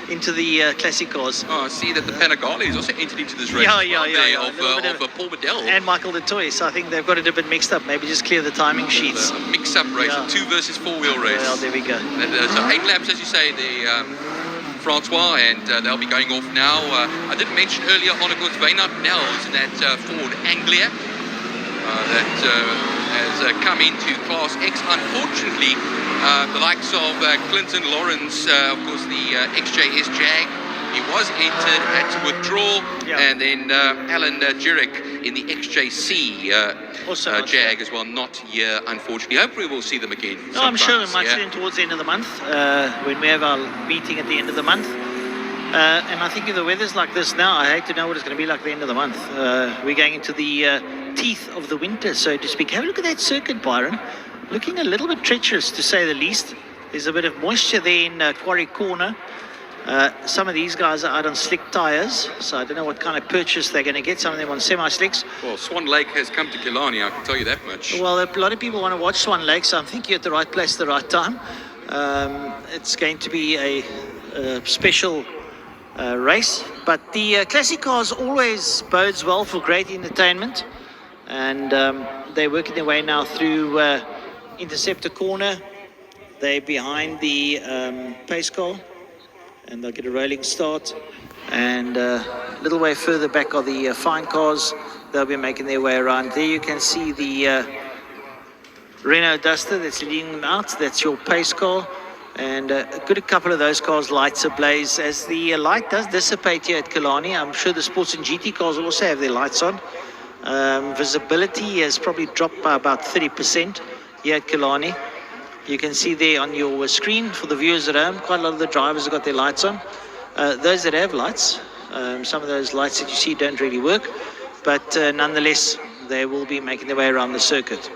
into the classic cars. Oh, I see that the Panigale is also entered into this race. Yeah. Of Paul Bedell. And Michael de Toy, so I think they've got it a bit mixed up. Maybe just clear the timing sheets. A mix-up race, a 2 versus 4 wheel race. Well, there we go. So 8 laps, as you say, the Francois, and they'll be going off now. I did mention earlier on, of course, Wynand Nels in that Ford Anglia that has come into Class X. Unfortunately, the likes of Clinton Lawrence, of course, the XJS Jag, he was entered, had to withdraw, and then Alan Jurek in the XJC Jag as well, not here, unfortunately. Hopefully we'll see them again. No, I'm sure we might see them towards the end of the month, when we have our meeting at the end of the month. And I think if the weather's like this now, I hate to know what it's going to be like at the end of the month. We're going into the teeth of the winter, so to speak. Have a look at that circuit, Byron. Looking a little bit treacherous, to say the least. There's a bit of moisture there in Quarry Corner. Some of these guys are out on slick tyres, so I don't know what kind of purchase they're going to get. Some of them on semi-slicks. Well, Swan Lake has come to Killarney, I can tell you that much. Well, a lot of people want to watch Swan Lake, so I think you're at the right place at the right time. It's going to be a special race, but the classic cars always bodes well for great entertainment, and they're working their way now through Interceptor Corner. They're behind the pace car, and they'll get a rolling start, and a little way further back are the fine cars. They'll be making their way around. There you can see the Renault Duster that's leading them out. That's your pace car, and a couple of those cars lights ablaze as the light does dissipate here at Killarney. I'm sure the sports and GT cars also have their lights on. Visibility has probably dropped by about 30% here at Killarney. You can see there on your screen for the viewers at home, quite a lot of the drivers have got their lights on. Those that have lights, some of those lights that you see don't really work, but nonetheless, they will be making their way around the circuit.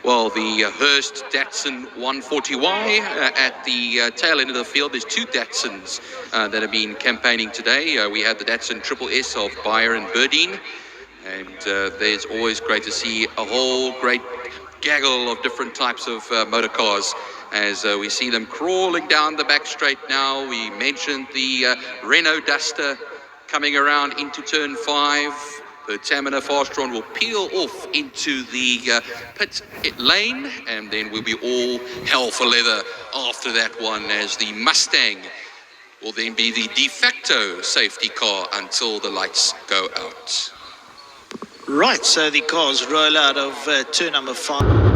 Well, the Hurst Datsun 140Y at the tail end of the field. There's 2 Datsuns that have been campaigning today. We have the Datsun Triple S of Bayer and Berdine, and there's always great to see a whole great gaggle of different types of motor cars as we see them crawling down the back straight now. We mentioned the Renault Duster coming around into turn 5. The Tamina Fastron will peel off into the pit lane, and then we'll be all hell for leather after that one, as the Mustang will then be the de facto safety car until the lights go out. Right, so the cars roll out of turn number 5.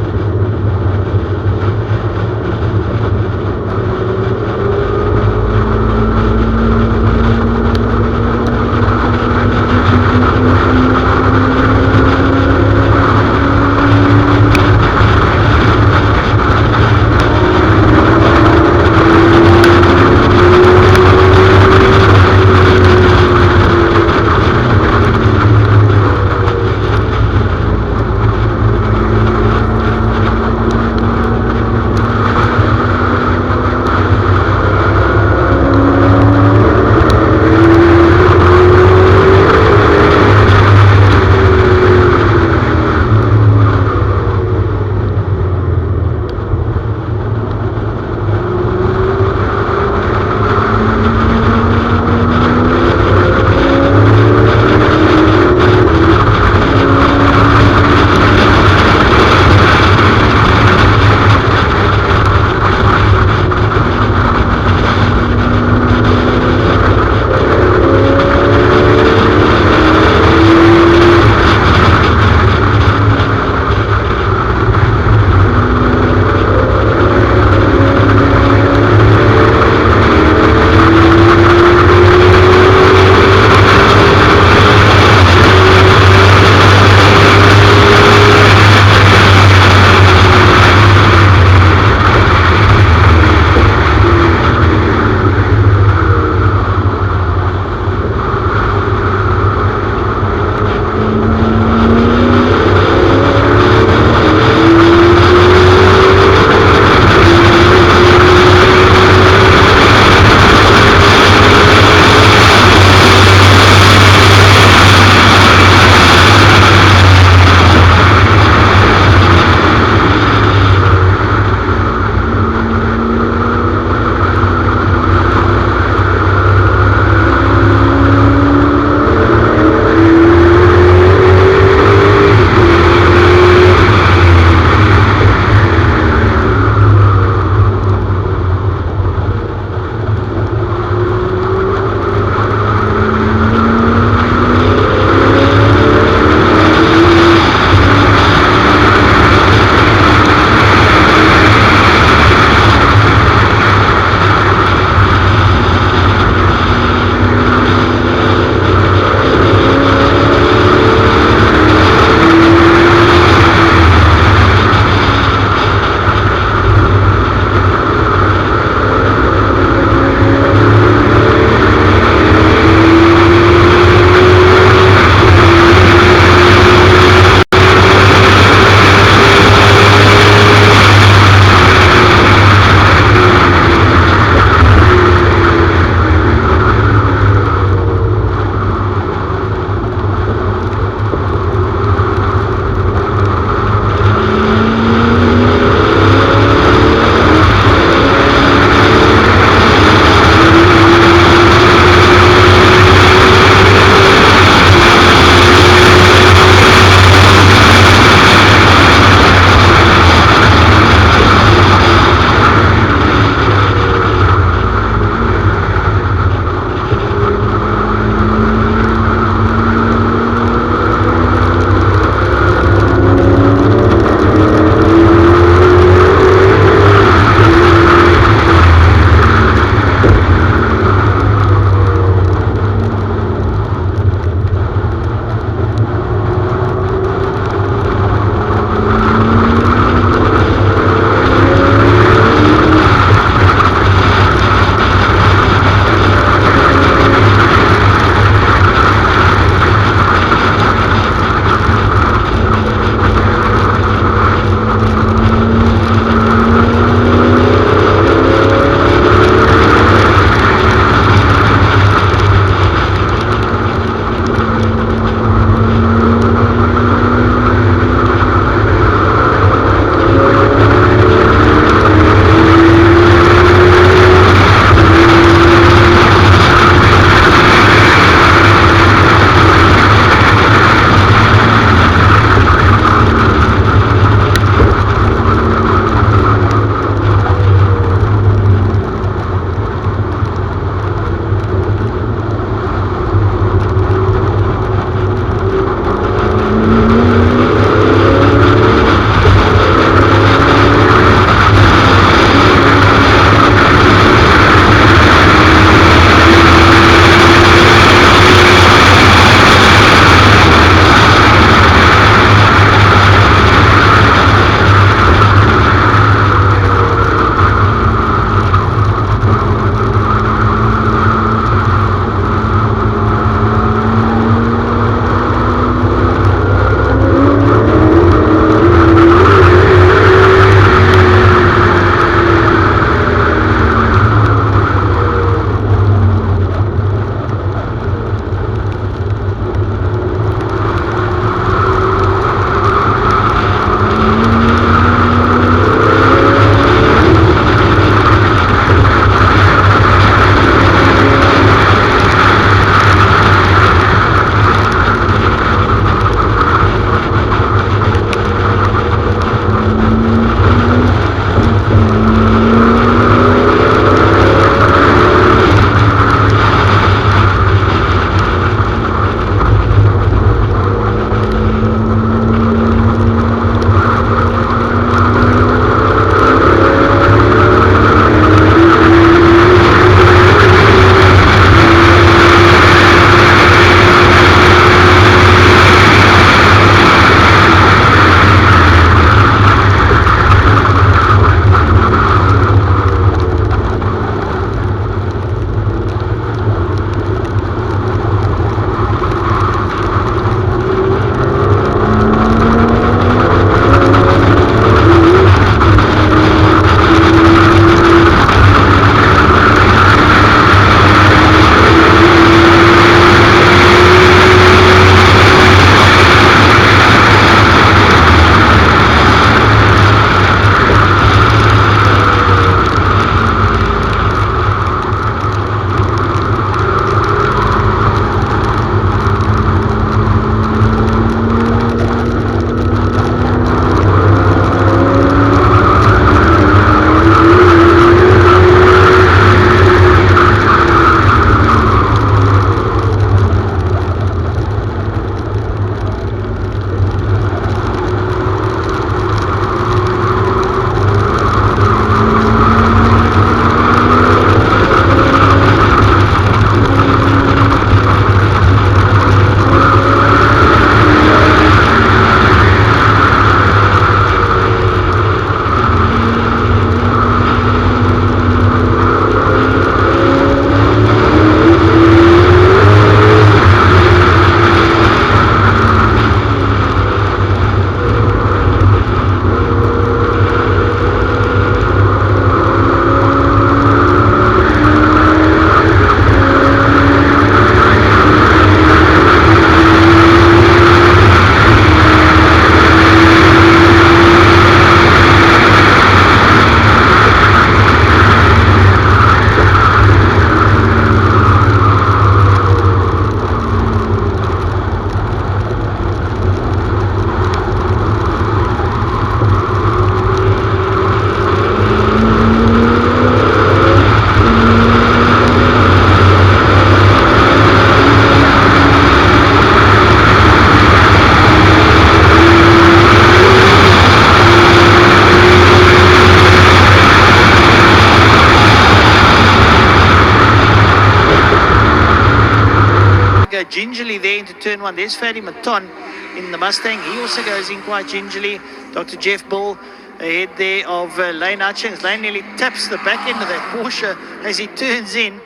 go gingerly there into turn one. There's Ferdi Mouton in the Mustang. He also goes in quite gingerly. Dr. Jeff Bull ahead there of Lane Hutchings. Lane nearly taps the back end of that Porsche as he turns in.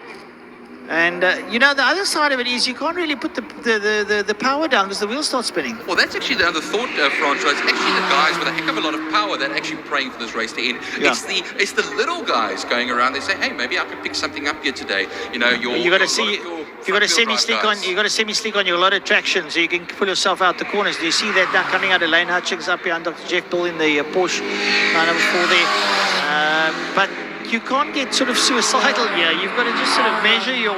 And, you know, the other side of it is you can't really put the power down because the wheels start spinning. Well, that's actually the other thought, Francois. It's actually the guys with a heck of a lot of power that are actually praying for this race to end. Yeah. It's the little guys going around. They say, hey, maybe I could pick something up here today. You know, you got to semi-slick on. You got to semi-slick on your lot of traction so you can pull yourself out the corners. Do you see that now coming out of Lane Hutchings up behind Dr. Jeff Bull in the Porsche 994 there? But you can't get sort of suicidal here. You've got to just sort of measure your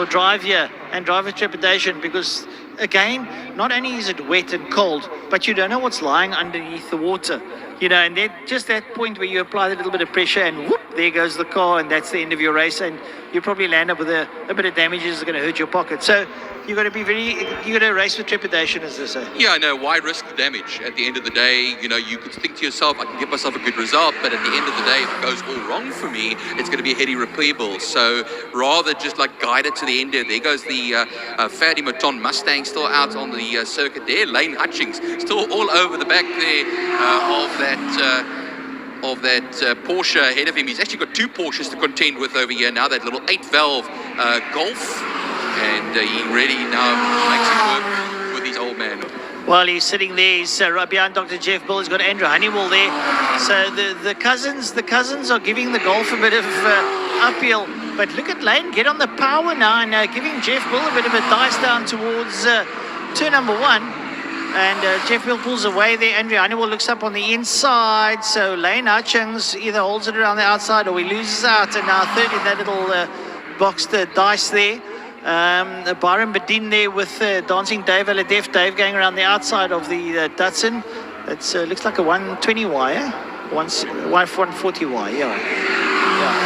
drive here and drive with trepidation, because again, not only is it wet and cold, but you don't know what's lying underneath the water. You know, and then just that point where you apply a little bit of pressure and whoop, there goes the car, and that's the end of your race, and you probably land up with a bit of damages that's going to hurt your pocket. So you got to race with trepidation, as they say. Yeah, I know. Why risk the damage? At the end of the day, you know, you could think to yourself, I can give myself a good result, but at the end of the day, if it goes all wrong for me, it's going to be a heady repeatable. So rather just like guide it to the end. There goes the Ferdi Mouton Mustang still out on the circuit there. Lane Hutchings still all over the back there of that Porsche ahead of him. He's actually got two Porsches to contend with over here now. That little 8-valve Golf. And he really now makes it work with his old man. Well, he's sitting there. He's right behind Dr. Jeff Bull. He's got Andrew Honeywell there. So the cousins are giving the Golf a bit of uphill. But look at Lane get on the power now and giving Jeff Bull a bit of a dice down towards turn number one. And Jeff Bull pulls away there. Andrew Honeywell looks up on the inside. So Lane Hutchings either holds it around the outside or he loses out. And now third in that little boxed dice there. Byron Bedin there with Dancing Dave Aladef. Dave going around the outside of the Datsun. It looks like a 120Y, eh? 140Y, yeah.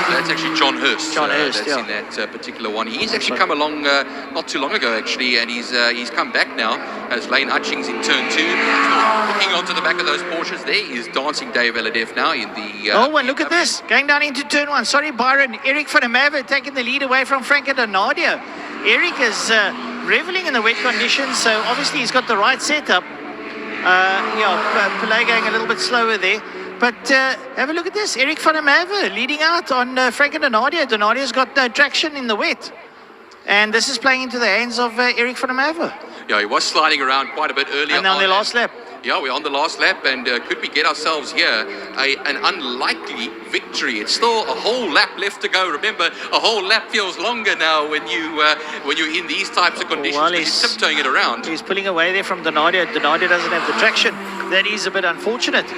That's actually John Hurst. That's in that particular one. He's actually come along not too long ago, actually, and he's come back now as Lane Hutchings in turn two. Hooking onto the back of those Porsches. There is Dancing Dave Aladef now in the... and look at this. Going down into turn one. Sorry, Byron. Eric van der Merwe taking the lead away from Franco Donadio. Eric is reveling in the wet conditions, so obviously he's got the right setup. Pelé going a little bit slower there. But have a look at this. Eric van der Merwe leading out on Franco Donadio. Donadio's got no traction in the wet. And this is playing into the hands of Eric van der Merwe. Yeah, he was sliding around quite a bit earlier. And on the last lap. Yeah, we're on the last lap, and could we get ourselves here an unlikely victory? It's still a whole lap left to go. Remember, a whole lap feels longer now when you're in these types of conditions. Well, he's tiptoeing it around. He's pulling away there from Donadio. Donadio doesn't have the traction. That is a bit unfortunate.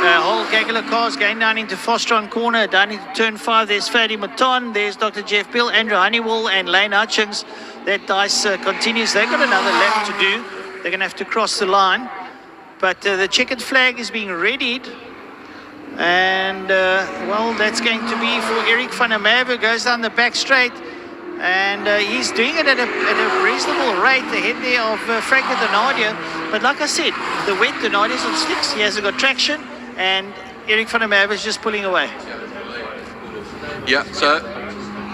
Whole gaggle of cars going down into Fostron corner, down into turn 5. There's Ferdi Mouton, there's Dr. Jeff Bill, Andrew Honeywell, and Lane Hutchings. That dice continues. They've got another lap to do. They're going to have to cross the line. But the checkered flag is being readied. And, that's going to be for Eric van der Merwe, goes down the back straight. And he's doing it at a reasonable rate ahead there of Franco Donadio. But like I said, the wet Donadio's on slicks. He hasn't got traction. And Eric van der Merwe is just pulling away. Yeah, so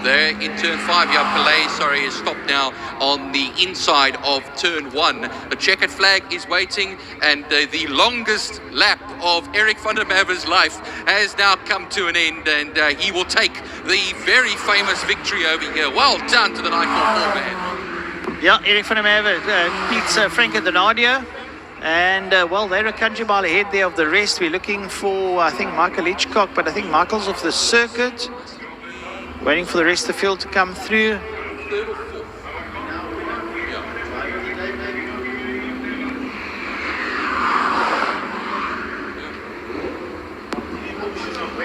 there in turn 5, Pelé, is stopped now on the inside of turn 1. The checkered flag is waiting, and the longest lap of Eric van der Merwe's life has now come to an end, and he will take the very famous victory over here. Well done to the 944 man. Yeah, Eric van der Merwe beats Franco Donadio. And, they're a country mile ahead there of the rest. We're looking for, I think, Michael Hitchcock, but I think Michael's off the circuit. Waiting for the rest of the field to come through.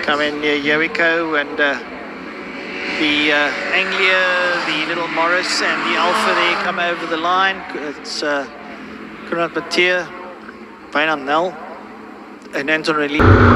Come in near Yoiko and the Anglia, the Little Morris and the Alpha there come over the line. It's Conrad Mathieu, Wynand Nel and Anton Relie.